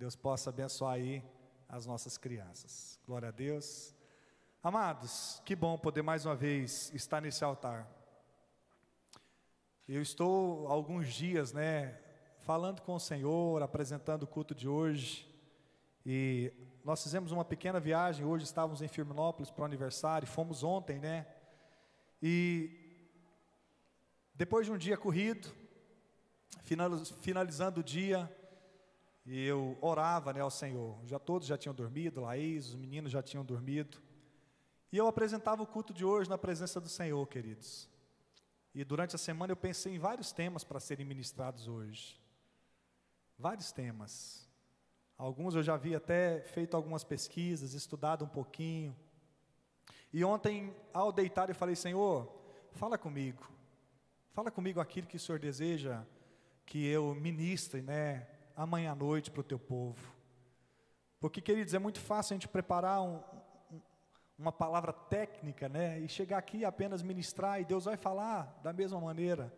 Deus possa abençoar aí as nossas crianças. Glória a Deus. Amados, que bom poder mais uma vez estar nesse altar. Eu estou há alguns dias, falando com o Senhor, apresentando o culto de hoje. E nós fizemos uma pequena viagem. Hoje estávamos em Firminópolis para o aniversário. Fomos ontem, E depois de um dia corrido, finalizando o dia, eu orava, ao Senhor. Todos já tinham dormido, Laís, os meninos já tinham dormido. E eu apresentava o culto de hoje na presença do Senhor, queridos. E durante a semana eu pensei em vários temas para serem ministrados hoje. Vários temas. Alguns eu já havia até feito algumas pesquisas, estudado um pouquinho. E ontem, ao deitar, eu falei: Senhor, fala comigo. Fala comigo aquilo que o Senhor deseja que eu ministre, amanhã à noite para o teu povo. Porque, queridos, é muito fácil a gente preparar uma palavra técnica, e chegar aqui e apenas ministrar, e Deus vai falar da mesma maneira.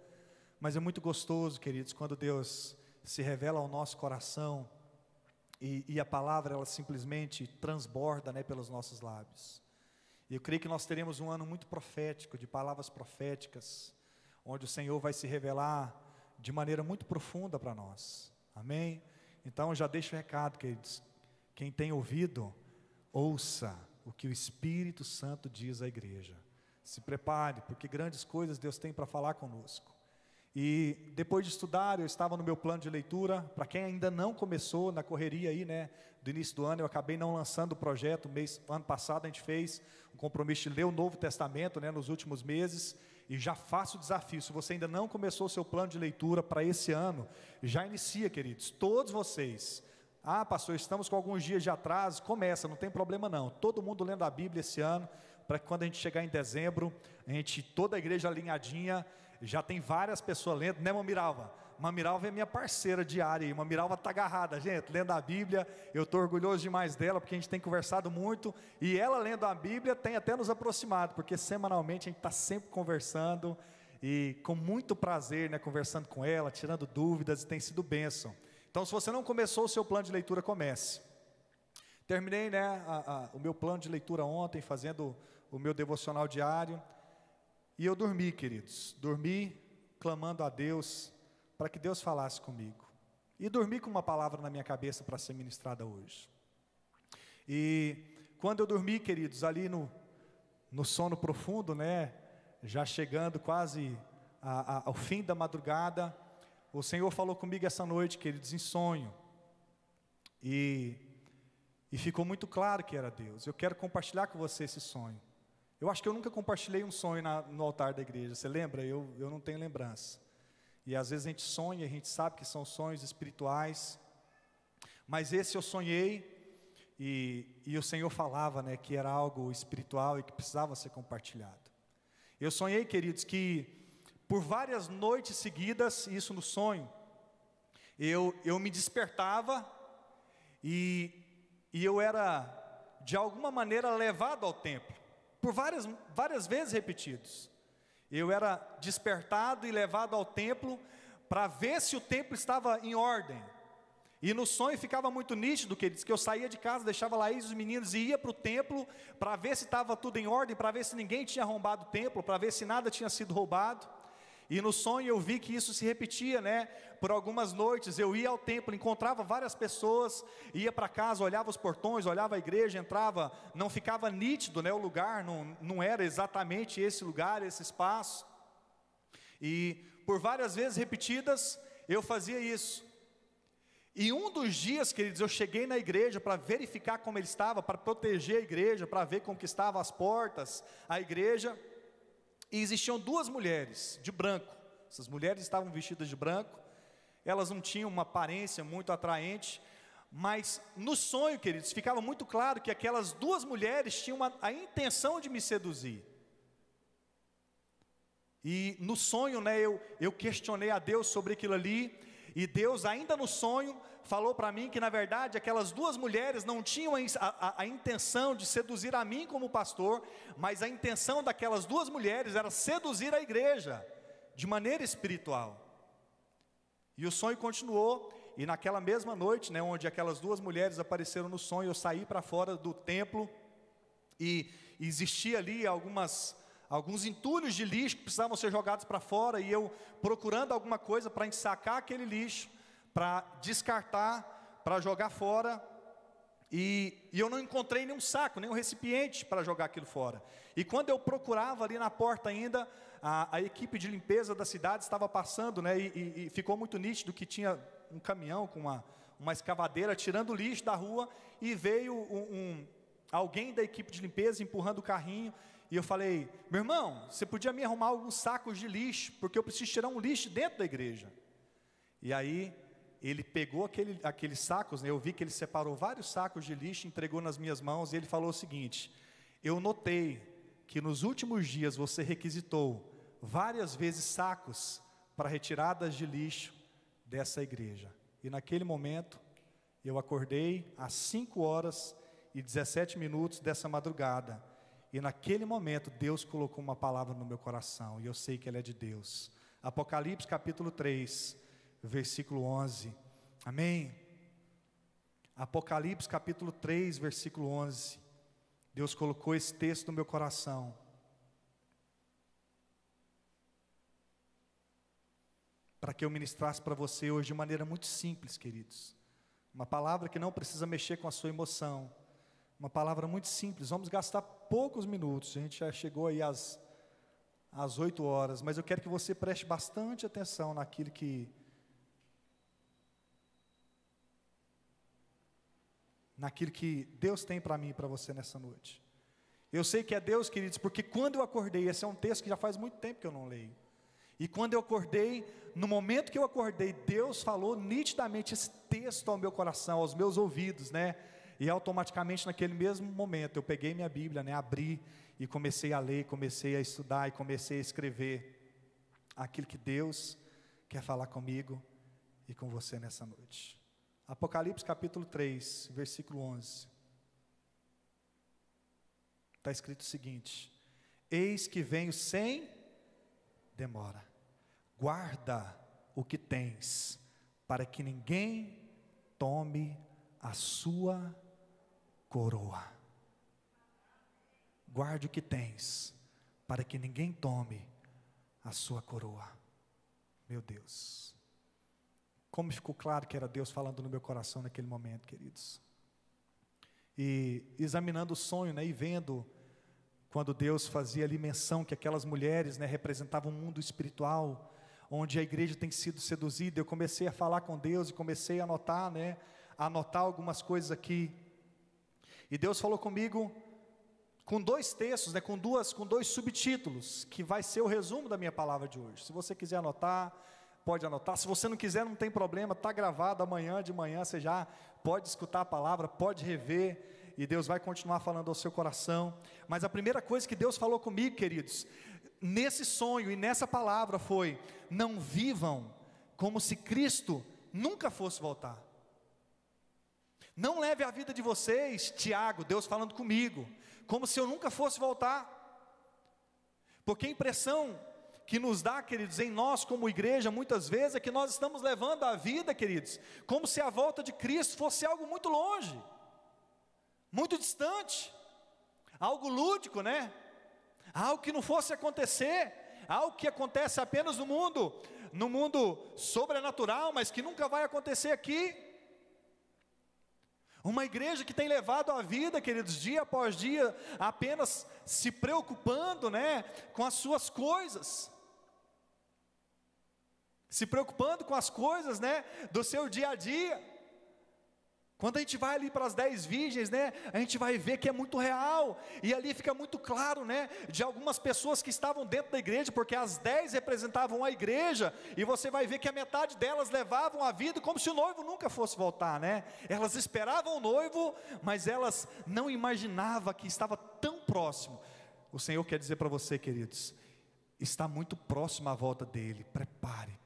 Mas é muito gostoso, queridos, quando Deus se revela ao nosso coração, e a palavra, ela simplesmente transborda, pelos nossos lábios. E eu creio que nós teremos um ano muito profético, de palavras proféticas, onde o Senhor vai se revelar de maneira muito profunda para nós. Amém? Então já deixo o recado, queridos. Quem tem ouvido, ouça o que o Espírito Santo diz à igreja. Se prepare, porque grandes coisas Deus tem para falar conosco. E depois de estudar, eu estava no meu plano de leitura. Para quem ainda não começou, na correria aí, do início do ano, eu acabei não lançando o projeto. Ano passado a gente fez um compromisso de ler o Novo Testamento, nos últimos meses. E já faço o desafio: se você ainda não começou o seu plano de leitura para esse ano, já inicia, queridos, todos vocês. Ah, pastor, estamos com alguns dias de atraso. Começa, não tem problema não. Todo mundo lendo a Bíblia esse ano, para que quando a gente chegar em dezembro, toda a igreja alinhadinha, já tem várias pessoas lendo, Mamiralva? Mamiralva é minha parceira diária, Mamiralva está agarrada, gente, lendo a Bíblia. Eu estou orgulhoso demais dela, porque a gente tem conversado muito, e ela lendo a Bíblia tem até nos aproximado, porque semanalmente a gente está sempre conversando, e com muito prazer, conversando com ela, tirando dúvidas, e tem sido bênção. Então, se você não começou o seu plano de leitura, comece. Terminei o meu plano de leitura ontem, fazendo o meu devocional diário. E eu dormi, queridos. Dormi clamando a Deus, para que Deus falasse comigo. E dormi com uma palavra na minha cabeça para ser ministrada hoje. E quando eu dormi, queridos, ali no sono profundo, já chegando quase ao fim da madrugada, o Senhor falou comigo essa noite, queridos, em sonho. E ficou muito claro que era Deus. Eu quero compartilhar com você esse sonho. Eu acho que eu nunca compartilhei um sonho no altar da igreja. Você lembra? Eu não tenho lembrança. E às vezes a gente sonha, a gente sabe que são sonhos espirituais. Mas esse eu sonhei. E o Senhor falava, que era algo espiritual e que precisava ser compartilhado. Eu sonhei, queridos, que por várias noites seguidas, isso no sonho, eu me despertava e eu era, de alguma maneira, levado ao templo, por várias vezes repetidos. Eu era despertado e levado ao templo, para ver se o templo estava em ordem. E no sonho ficava muito nítido, que eu saía de casa, deixava Laís e os meninos e ia para o templo, para ver se estava tudo em ordem, para ver se ninguém tinha arrombado o templo, para ver se nada tinha sido roubado. E no sonho eu vi que isso se repetia, por algumas noites. Eu ia ao templo, encontrava várias pessoas, ia para casa, olhava os portões, olhava a igreja, entrava, não ficava nítido, o lugar, não era exatamente esse lugar, esse espaço. E por várias vezes repetidas, eu fazia isso. E um dos dias, queridos, eu cheguei na igreja para verificar como ele estava, para proteger a igreja, para ver como que estavam as portas, a igreja. E existiam duas mulheres de branco. Essas mulheres estavam vestidas de branco. Elas não tinham uma aparência muito atraente, mas no sonho, queridos, ficava muito claro que aquelas duas mulheres tinham a intenção de me seduzir. E no sonho, eu questionei a Deus sobre aquilo ali. E Deus, ainda no sonho, falou para mim que na verdade aquelas duas mulheres não tinham a intenção de seduzir a mim como pastor, mas a intenção daquelas duas mulheres era seduzir a igreja, de maneira espiritual. E o sonho continuou, e naquela mesma noite, né, onde aquelas duas mulheres apareceram no sonho, eu saí para fora do templo, e existia ali alguns entulhos de lixo que precisavam ser jogados para fora, e eu procurando alguma coisa para ensacar aquele lixo, para descartar, para jogar fora, e eu não encontrei nenhum saco, nenhum recipiente para jogar aquilo fora. E quando eu procurava ali na porta ainda, a equipe de limpeza da cidade estava passando, né, e ficou muito nítido que tinha um caminhão com uma escavadeira tirando o lixo da rua, e veio alguém da equipe de limpeza empurrando o carrinho, e eu falei: meu irmão, você podia me arrumar alguns sacos de lixo, porque eu preciso tirar um lixo dentro da igreja. E aí ele pegou aqueles sacos, né, eu vi que ele separou vários sacos de lixo, entregou nas minhas mãos, e ele falou o seguinte: eu notei que nos últimos dias você requisitou várias vezes sacos para retiradas de lixo dessa igreja. E naquele momento eu acordei às 5h17 dessa madrugada, e naquele momento Deus colocou uma palavra no meu coração, e eu sei que ela é de Deus. Apocalipse capítulo 3, versículo 11, amém? Apocalipse capítulo 3, versículo 11, Deus colocou esse texto no meu coração, para que eu ministrasse para você hoje de maneira muito simples, queridos, uma palavra que não precisa mexer com a sua emoção, uma palavra muito simples. Vamos gastar poucos minutos, a gente já chegou aí às 8h, mas eu quero que você preste bastante atenção naquilo que Deus tem para mim e para você nessa noite. Eu sei que é Deus, queridos, porque quando eu acordei, esse é um texto que já faz muito tempo que eu não leio, e quando eu acordei, no momento que eu acordei, Deus falou nitidamente esse texto ao meu coração, aos meus ouvidos, né? E automaticamente naquele mesmo momento eu peguei minha Bíblia, né, abri e comecei a ler, comecei a estudar e comecei a escrever aquilo que Deus quer falar comigo e com você nessa noite. Apocalipse capítulo 3, versículo 11. Está escrito o seguinte: eis que venho sem demora, guarda o que tens, para que ninguém tome a sua coroa. Guarde o que tens, para que ninguém tome a sua coroa. Meu Deus, como ficou claro que era Deus falando no meu coração naquele momento, queridos. E examinando o sonho, né, e vendo quando Deus fazia ali menção que aquelas mulheres, né, representavam um mundo espiritual, onde a igreja tem sido seduzida, eu comecei a falar com Deus e comecei a anotar, né, algumas coisas aqui, e Deus falou comigo com dois textos, né, com dois subtítulos, que vai ser o resumo da minha palavra de hoje. Se você quiser anotar, pode anotar. Se você não quiser, não tem problema, está gravado. Amanhã de manhã você já pode escutar a palavra, pode rever, e Deus vai continuar falando ao seu coração. Mas a primeira coisa que Deus falou comigo, queridos, nesse sonho e nessa palavra foi: não vivam como se Cristo nunca fosse voltar. Não leve a vida de vocês, Tiago, Deus falando comigo, como se eu nunca fosse voltar. Porque a impressão que nos dá, queridos, em nós como igreja, muitas vezes, é que nós estamos levando a vida, queridos, como se a volta de Cristo fosse algo muito longe, muito distante, algo lúdico, né? Algo que não fosse acontecer, algo que acontece apenas no mundo sobrenatural, mas que nunca vai acontecer aqui. Uma igreja que tem levado a vida, queridos, dia após dia, apenas se preocupando, né, com as suas coisas, se preocupando com as coisas, né, do seu dia a dia. Quando a gente vai ali para as 10 virgens, né, a gente vai ver que é muito real, e ali fica muito claro, né, de algumas pessoas que estavam dentro da igreja, porque as 10 representavam a igreja, e você vai ver que a metade delas levavam a vida como se o noivo nunca fosse voltar, né, elas esperavam o noivo, mas elas não imaginavam que estava tão próximo. O Senhor quer dizer para você, queridos, está muito próximo a volta dEle. Prepare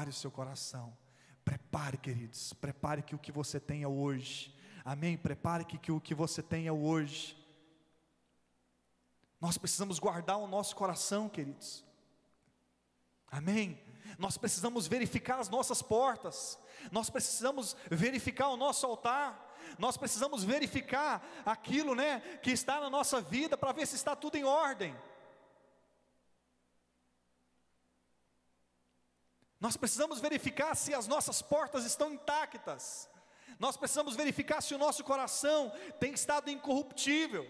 o seu coração. Prepare, queridos, prepare que o que você tenha hoje, amém? Prepare que o que você tenha hoje. Nós precisamos guardar o nosso coração, queridos, amém? Nós precisamos verificar as nossas portas, nós precisamos verificar o nosso altar, nós precisamos verificar aquilo, que está na nossa vida, para ver se está tudo em ordem. Nós precisamos verificar se as nossas portas estão intactas, nós precisamos verificar se o nosso coração tem estado incorruptível.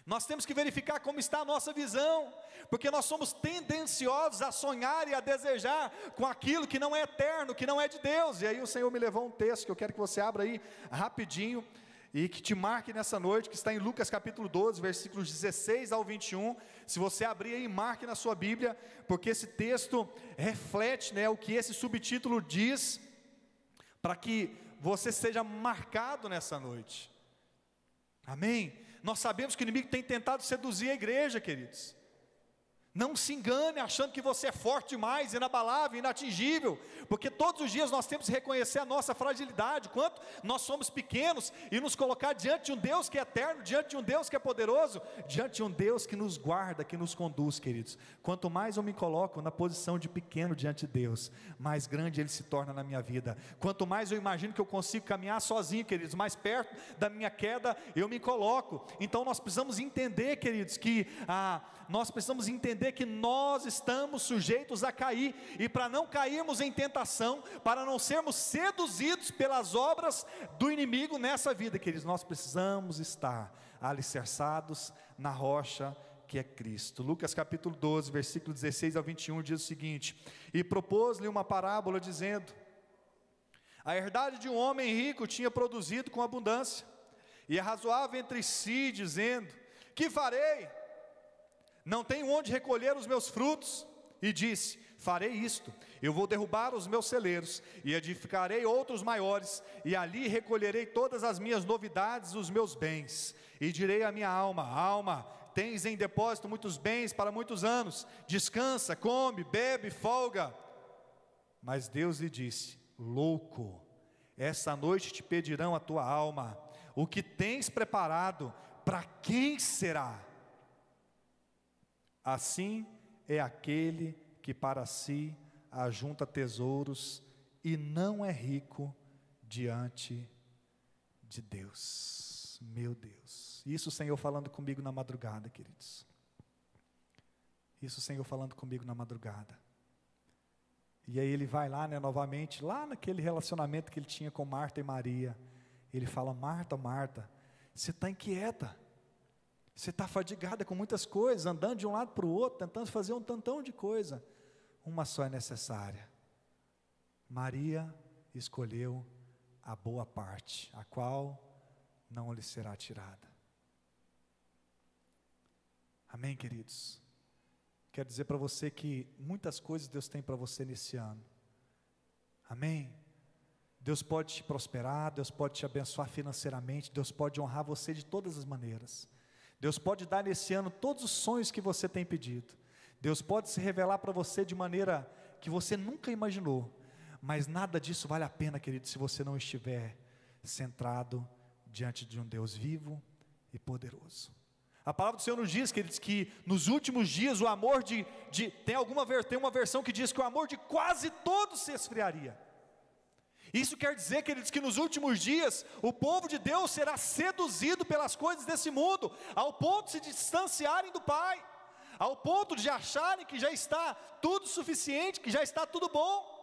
Nós temos que verificar como está a nossa visão, porque nós somos tendenciosos a sonhar e a desejar com aquilo que não é eterno, que não é de Deus. E aí o Senhor me levou um texto que eu quero que você abra aí rapidinho e que te marque nessa noite, que está em Lucas capítulo 12, versículos 16 ao 21. Se você abrir aí, marque na sua Bíblia, porque esse texto reflete, o que esse subtítulo diz, para que você seja marcado nessa noite. Amém? Nós sabemos que o inimigo tem tentado seduzir a igreja, queridos. Não se engane achando que você é forte demais, inabalável, inatingível, porque todos os dias nós temos que reconhecer a nossa fragilidade, quanto nós somos pequenos, e nos colocar diante de um Deus que é eterno, diante de um Deus que é poderoso, diante de um Deus que nos guarda, que nos conduz, queridos. Quanto mais eu me coloco na posição de pequeno diante de Deus, mais grande Ele se torna na minha vida. Quanto mais eu imagino que eu consigo caminhar sozinho, queridos, mais perto da minha queda eu me coloco. Então nós precisamos entender, queridos, que nós estamos sujeitos a cair, e para não cairmos em tentação, para não sermos seduzidos pelas obras do inimigo nessa vida, queridos, nós precisamos estar alicerçados na rocha que é Cristo. Lucas capítulo 12, versículo 16 ao 21 diz o seguinte: e propôs-lhe uma parábola dizendo: a herdade de um homem rico tinha produzido com abundância, e arrazoava entre si dizendo: que farei? Não tenho onde recolher os meus frutos. E disse: farei isto, eu vou derrubar os meus celeiros, e edificarei outros maiores, e ali recolherei todas as minhas novidades, os meus bens. E direi à minha alma: alma, tens em depósito muitos bens para muitos anos, descansa, come, bebe, folga. Mas Deus lhe disse: louco, essa noite te pedirão a tua alma, o que tens preparado, para quem será? Assim é aquele que para si ajunta tesouros e não é rico diante de Deus. Meu Deus, isso o Senhor falando comigo na madrugada, queridos. Isso o Senhor falando comigo na madrugada. E aí ele vai lá, novamente, lá naquele relacionamento que ele tinha com Marta e Maria. Ele fala: Marta, Marta, você está inquieta. Você está fadigada com muitas coisas, andando de um lado para o outro, tentando fazer um tantão de coisa. Uma só é necessária. Maria escolheu a boa parte, a qual não lhe será tirada. Amém, queridos? Quero dizer para você que muitas coisas Deus tem para você nesse ano. Amém? Deus pode te prosperar, Deus pode te abençoar financeiramente, Deus pode honrar você de todas as maneiras. Deus pode dar nesse ano todos os sonhos que você tem pedido. Deus pode se revelar para você de maneira que você nunca imaginou. Mas nada disso vale a pena, querido, se você não estiver centrado diante de um Deus vivo e poderoso. A palavra do Senhor nos diz, queridos, que nos últimos dias o amor tem uma versão que diz que o amor de quase todos se esfriaria. Isso quer dizer, queridos, que nos últimos dias o povo de Deus será seduzido pelas coisas desse mundo, ao ponto de se distanciarem do Pai, ao ponto de acharem que já está tudo suficiente, que já está tudo bom.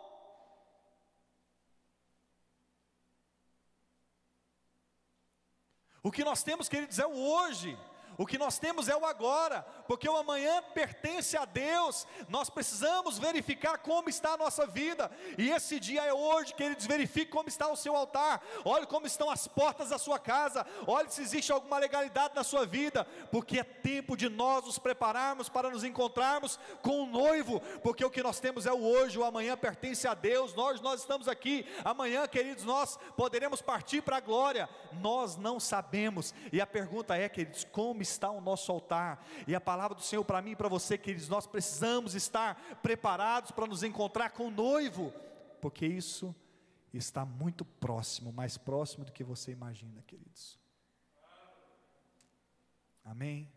O que nós temos, queridos, é o hoje. O que nós temos é o agora, porque o amanhã pertence a Deus. Nós precisamos verificar como está a nossa vida, e esse dia é hoje, queridos. Verifique como está o seu altar, olhe como estão as portas da sua casa, olhe se existe alguma legalidade na sua vida, porque é tempo de nós nos prepararmos para nos encontrarmos com o noivo, porque o que nós temos é o hoje, o amanhã pertence a Deus. Nós estamos aqui, amanhã, queridos, nós poderemos partir para a glória, nós não sabemos, e a pergunta é, queridos, como está o nosso altar? E a palavra do Senhor para mim e para você, queridos, nós precisamos estar preparados para nos encontrar com o noivo, porque isso está muito próximo, mais próximo do que você imagina, queridos. Amém?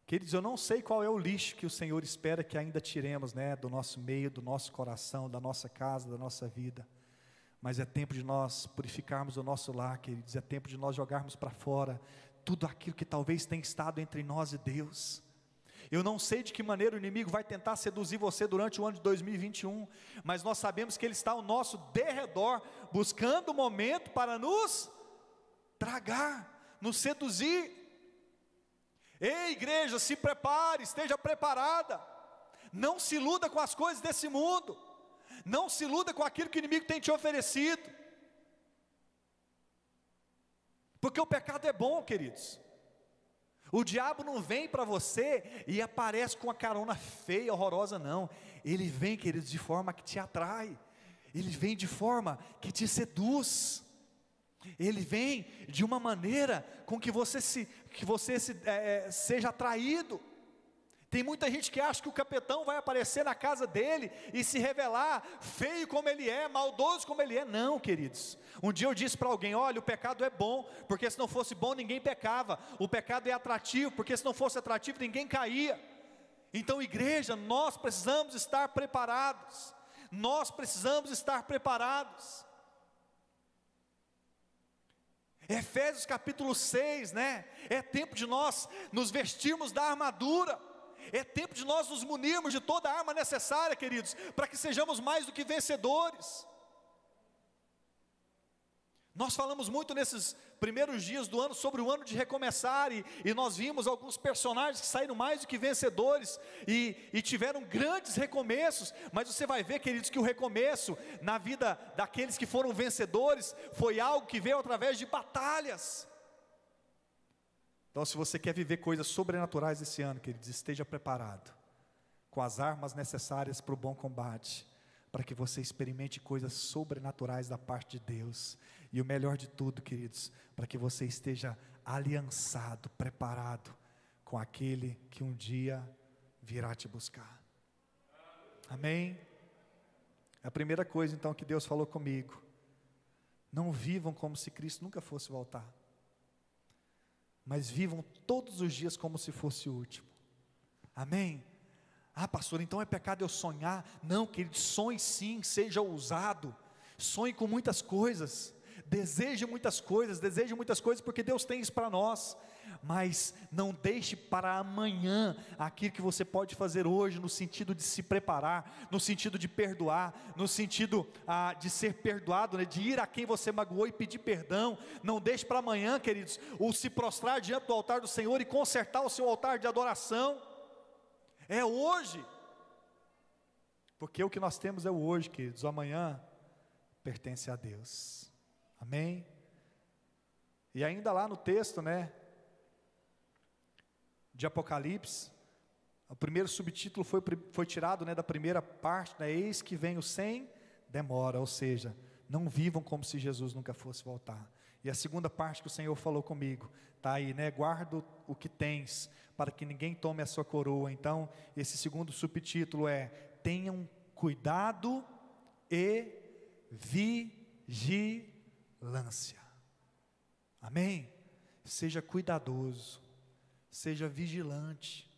Queridos, eu não sei qual é o lixo que o Senhor espera que ainda tiremos, né, do nosso meio, do nosso coração, da nossa casa, da nossa vida. Mas é tempo de nós purificarmos o nosso lar, queridos. É tempo de nós jogarmos para fora tudo aquilo que talvez tenha estado entre nós e Deus. Eu não sei de que maneira o inimigo vai tentar seduzir você durante o ano de 2021, mas nós sabemos que ele está ao nosso derredor, buscando o momento para nos tragar, nos seduzir. Ei, igreja, se prepare, esteja preparada. Não se iluda com as coisas desse mundo. Não se iluda com aquilo que o inimigo tem te oferecido. Porque o pecado é bom, queridos. O diabo não vem para você e aparece com uma carona feia, horrorosa, não. Ele vem, queridos, de forma que te atrai. Ele vem de forma que te seduz. Ele vem de uma maneira com que você seja atraído. Tem muita gente que acha que o capetão vai aparecer na casa dele e se revelar feio como ele é, maldoso como ele é. Não, queridos. Um dia eu disse para alguém: olha, o pecado é bom, porque se não fosse bom ninguém pecava. O pecado é atrativo, porque se não fosse atrativo ninguém caía. Então, igreja, nós precisamos estar preparados. Nós precisamos estar preparados. Efésios capítulo 6, né? É tempo de nós nos vestirmos da armadura. É tempo de nós nos munirmos de toda a arma necessária, queridos, para que sejamos mais do que vencedores. Nós falamos muito nesses primeiros dias do ano sobre o ano de recomeçar, e nós vimos alguns personagens que saíram mais do que vencedores, e tiveram grandes recomeços. Mas você vai ver, queridos, que o recomeço na vida daqueles que foram vencedores foi algo que veio através de batalhas. Então, se você quer viver coisas sobrenaturais esse ano, queridos, esteja preparado, com as armas necessárias para o bom combate, para que você experimente coisas sobrenaturais da parte de Deus. E o melhor de tudo, queridos, para que você esteja aliançado, preparado com aquele que um dia virá te buscar. Amém? A primeira coisa então que Deus falou comigo: não vivam como se Cristo nunca fosse voltar, mas vivam todos os dias como se fosse o último. Amém? Ah, pastor, então é pecado eu sonhar? Não, querido, sonhe sim, seja ousado, sonhe com muitas coisas, deseje muitas coisas, porque Deus tem isso para nós. Mas não deixe para amanhã aquilo que você pode fazer hoje, no sentido de se preparar, no sentido de perdoar, no sentido de ser perdoado, né? De ir a quem você magoou e pedir perdão. Não deixe para amanhã, queridos, o se prostrar diante do altar do Senhor e consertar o seu altar de adoração. É hoje, porque o que nós temos é o hoje, queridos. O amanhã pertence a Deus. Amém? E ainda lá no texto, né, de Apocalipse, o primeiro subtítulo foi tirado, né, da primeira parte, né, eis que venho sem demora, ou seja, não vivam como se Jesus nunca fosse voltar. E a segunda parte que o Senhor falou comigo, está aí, né, guarda o que tens, para que ninguém tome a sua coroa. Então, esse segundo subtítulo é: tenham cuidado e vigilância. Amém? Seja cuidadoso, seja vigilante.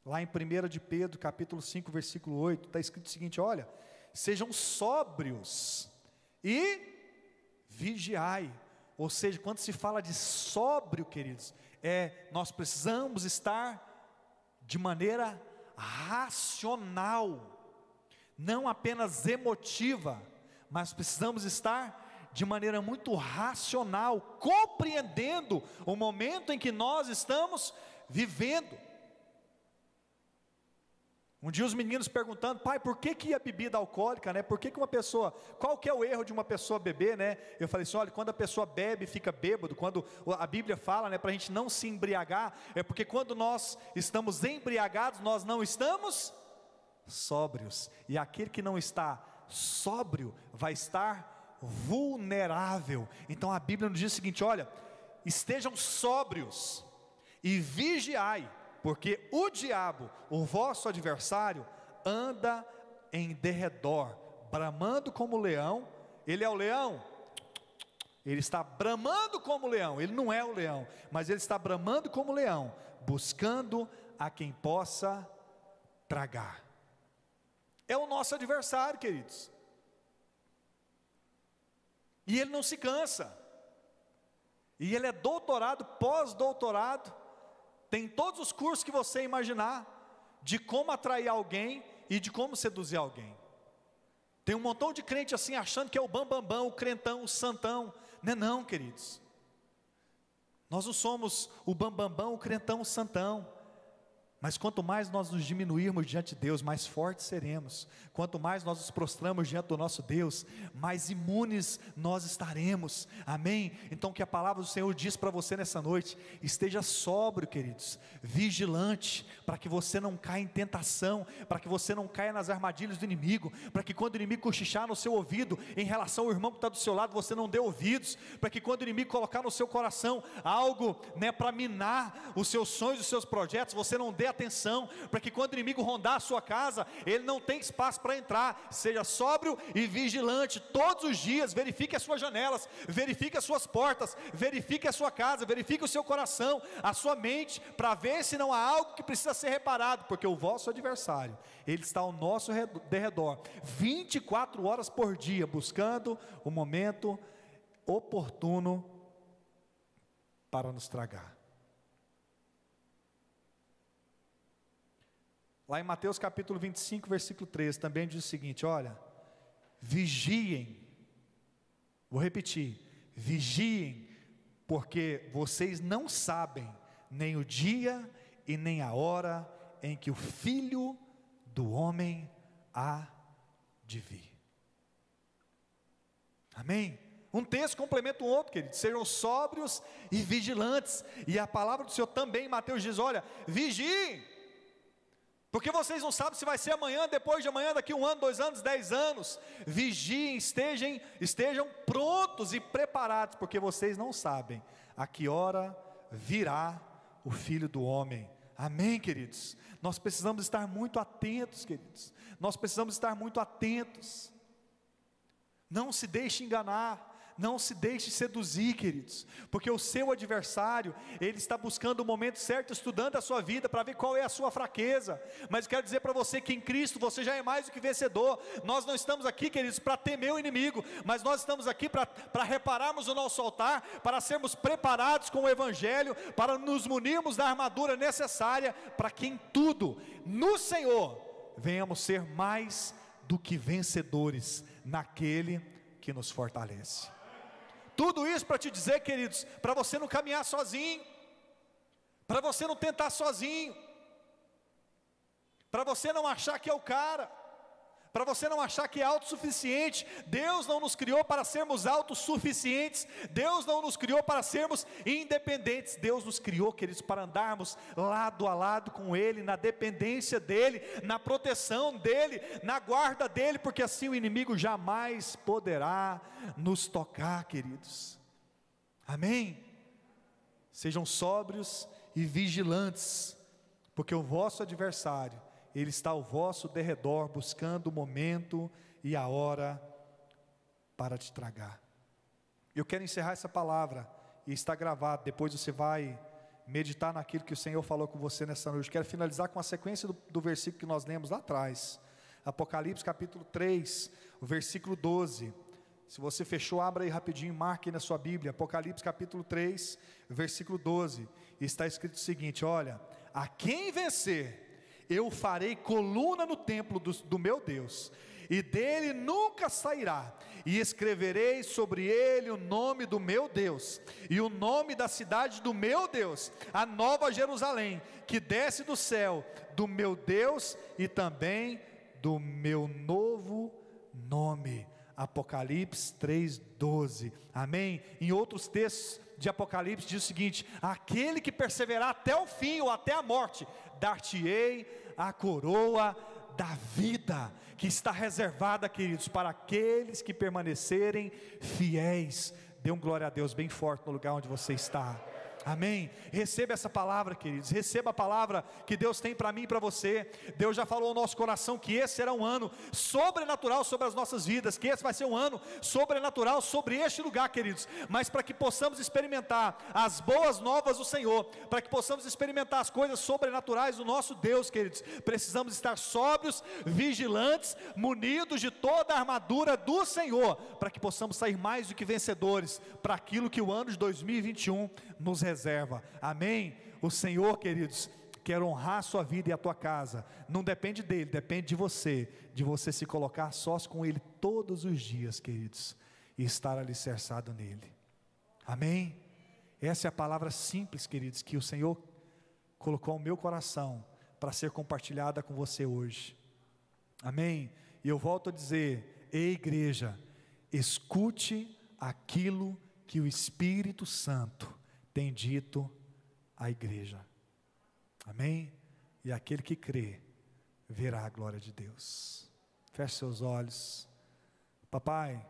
Lá em 1 de Pedro, capítulo 5, versículo 8, está escrito o seguinte: olha, sejam sóbrios e vigiai. Ou seja, quando se fala de sóbrio, queridos, nós precisamos estar de maneira racional, não apenas emotiva, mas precisamos estar de maneira muito racional, compreendendo o momento em que nós estamos vivendo. Um dia os meninos perguntando: pai, por que a bebida alcoólica, né? Por que uma pessoa, qual que é o erro de uma pessoa beber, né? Eu falei assim: olha, quando a pessoa bebe, fica bêbado. Quando a Bíblia fala, né, para a gente não se embriagar, é porque quando nós estamos embriagados, nós não estamos sóbrios. E aquele que não está sóbrio, vai estar vulnerável. Então a Bíblia nos diz o seguinte: olha, estejam sóbrios e vigiai, porque o diabo, o vosso adversário, anda em derredor, bramando como leão. Ele é o leão? Ele está bramando como leão. Ele não é o leão, mas ele está bramando como leão, buscando a quem possa tragar. É o nosso adversário, queridos. E ele não se cansa. E ele é doutorado, pós-doutorado, tem todos os cursos que você imaginar, de como atrair alguém e de como seduzir alguém. Tem um montão de crente assim, achando que é o bambambam, o crentão, o santão. Não é não, queridos. Nós não somos o bambambam, o crentão, o santão. Mas quanto mais nós nos diminuirmos diante de Deus, mais fortes seremos. Quanto mais nós nos prostramos diante do nosso Deus, mais imunes nós estaremos. Amém? Então que a palavra do Senhor diz para você nessa noite: esteja sóbrio, queridos, vigilante, para que você não caia em tentação, para que você não caia nas armadilhas do inimigo, para que quando o inimigo cochichar no seu ouvido em relação ao irmão que está do seu lado, você não dê ouvidos, para que quando o inimigo colocar no seu coração algo, para minar os seus sonhos, os seus projetos, você não dê atenção, para que quando o inimigo rondar a sua casa, ele não tem espaço para entrar. Seja sóbrio e vigilante todos os dias. Verifique as suas janelas, verifique as suas portas, verifique a sua casa, verifique o seu coração, a sua mente, para ver se não há algo que precisa ser reparado, porque o vosso adversário, ele está ao nosso derredor, 24 horas por dia, buscando o momento oportuno para nos tragar. Lá em Mateus capítulo 25, versículo 13, também diz o seguinte: olha, vigiem, vou repetir, vigiem, porque vocês não sabem nem o dia e nem a hora em que o Filho do Homem há de vir. Amém? Um texto complementa o outro, queridos. Sejam sóbrios e vigilantes. E a palavra do Senhor também, Mateus diz: olha, vigiem, porque vocês não sabem se vai ser amanhã, depois de amanhã, daqui 1 ano, 2 anos, 10 anos. Vigiem, estejam prontos e preparados, porque vocês não sabem a que hora virá o Filho do Homem. Amém, queridos? Nós precisamos estar muito atentos, queridos. Nós precisamos estar muito atentos. Não se deixe enganar. Não se deixe seduzir, queridos, porque o seu adversário, ele está buscando o momento certo, estudando a sua vida, para ver qual é a sua fraqueza. Mas quero dizer para você que em Cristo, você já é mais do que vencedor. Nós não estamos aqui, queridos, para temer o inimigo, mas nós estamos aqui para repararmos o nosso altar, para sermos preparados com o Evangelho, para nos munirmos da armadura necessária, para que em tudo, no Senhor, venhamos ser mais do que vencedores, naquele que nos fortalece. Tudo isso para te dizer, queridos, para você não caminhar sozinho, para você não tentar sozinho, para você não achar que é o cara, para você não achar que é autossuficiente. Deus não nos criou para sermos autossuficientes, Deus não nos criou para sermos independentes. Deus nos criou, queridos, para andarmos lado a lado com Ele, na dependência dEle, na proteção dEle, na guarda dEle, porque assim o inimigo jamais poderá nos tocar, queridos. Amém? Sejam sóbrios e vigilantes, porque o vosso adversário, ele está ao vosso derredor, buscando o momento e a hora para te tragar. Eu quero encerrar essa palavra, e está gravado, depois você vai meditar naquilo que o Senhor falou com você nessa noite. Quero finalizar com a sequência do versículo que nós lemos lá atrás, Apocalipse capítulo 3, o versículo 12, se você fechou, abra aí rapidinho, marque aí na sua Bíblia, Apocalipse capítulo 3, versículo 12, está escrito o seguinte: olha, a quem vencer, eu farei coluna no templo do meu Deus, e dele nunca sairá, e escreverei sobre ele o nome do meu Deus, e o nome da cidade do meu Deus, a nova Jerusalém, que desce do céu, do meu Deus, e também do meu novo nome. Apocalipse 3:12, amém? Em outros textos de Apocalipse diz o seguinte: aquele que perseverar até o fim, ou até a morte, dar-te-ei a coroa da vida, que está reservada, queridos, para aqueles que permanecerem fiéis. Dê um glória a Deus bem forte no lugar onde você está. Amém? Receba essa palavra, queridos. Receba a palavra que Deus tem para mim e para você. Deus já falou ao nosso coração que esse será um ano sobrenatural sobre as nossas vidas, que esse vai ser um ano sobrenatural sobre este lugar, queridos. Mas para que possamos experimentar as boas novas do Senhor, para que possamos experimentar as coisas sobrenaturais do nosso Deus, queridos, precisamos estar sóbrios, vigilantes, munidos de toda a armadura do Senhor, para que possamos sair mais do que vencedores para aquilo que o ano de 2021 nos reserva. Amém? O Senhor, queridos, quer honrar a sua vida e a tua casa. Não depende dele, depende de você se colocar sós com ele todos os dias, queridos, e estar alicerçado nele. Amém? Essa é a palavra simples, queridos, que o Senhor colocou ao meu coração para ser compartilhada com você hoje. Amém? E eu volto a dizer: ei, igreja, escute aquilo que o Espírito Santo tem dito à igreja. Amém? E aquele que crê verá a glória de Deus. Feche seus olhos. Papai,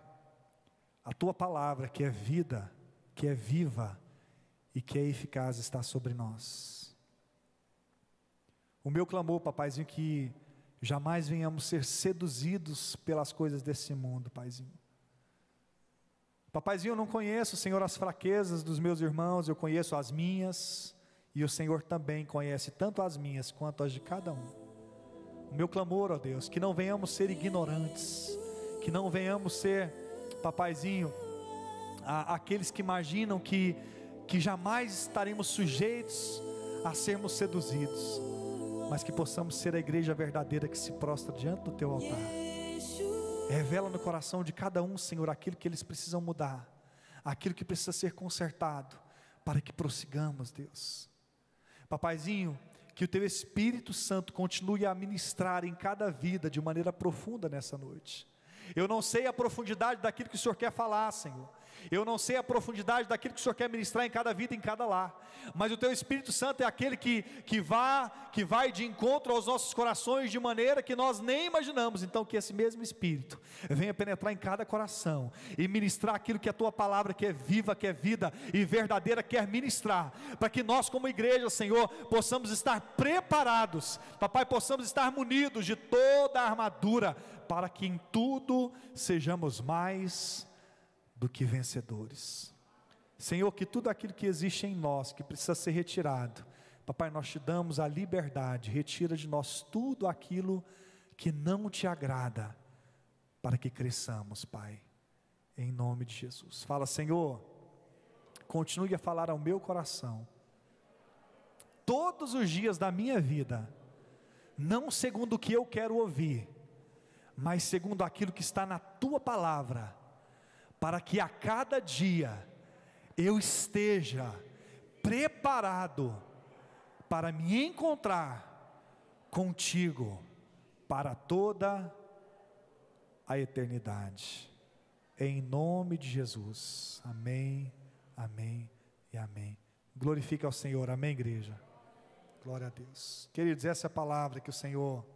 a tua palavra que é vida, que é viva e que é eficaz está sobre nós. O meu clamor, papaizinho, que jamais venhamos ser seduzidos pelas coisas desse mundo, paizinho. Papaizinho, eu não conheço, Senhor, as fraquezas dos meus irmãos, eu conheço as minhas, e o Senhor também conhece tanto as minhas quanto as de cada um. O meu clamor, ó Deus, que não venhamos ser ignorantes, que não venhamos ser, papaizinho, aqueles que imaginam que jamais estaremos sujeitos a sermos seduzidos, mas que possamos ser a igreja verdadeira que se prostra diante do teu altar. Revela no coração de cada um, Senhor, aquilo que eles precisam mudar, aquilo que precisa ser consertado, para que prossigamos, Deus. Papaizinho, que o teu Espírito Santo continue a ministrar em cada vida de maneira profunda nessa noite. Eu não sei a profundidade daquilo que o Senhor quer falar, Senhor. Eu não sei a profundidade daquilo que o Senhor quer ministrar em cada vida, em cada lar. Mas o teu Espírito Santo é aquele que vai de encontro aos nossos corações de maneira que nós nem imaginamos. Então que esse mesmo Espírito venha penetrar em cada coração e ministrar aquilo que a tua palavra, que é viva, que é vida e verdadeira, quer ministrar, para que nós como igreja, Senhor, possamos estar preparados, papai, possamos estar munidos de toda a armadura, para que em tudo sejamos mais do que vencedores. Senhor, que tudo aquilo que existe em nós, que precisa ser retirado, papai, nós te damos a liberdade, retira de nós tudo aquilo que não te agrada, para que cresçamos, Pai, em nome de Jesus. Fala, Senhor, continue a falar ao meu coração, todos os dias da minha vida, não segundo o que eu quero ouvir, mas segundo aquilo que está na tua palavra, para que a cada dia eu esteja preparado para me encontrar contigo para toda a eternidade, em nome de Jesus. Amém, amém e amém. Glorifique ao Senhor. Amém, igreja? Glória a Deus. Queridos, essa é a palavra que o Senhor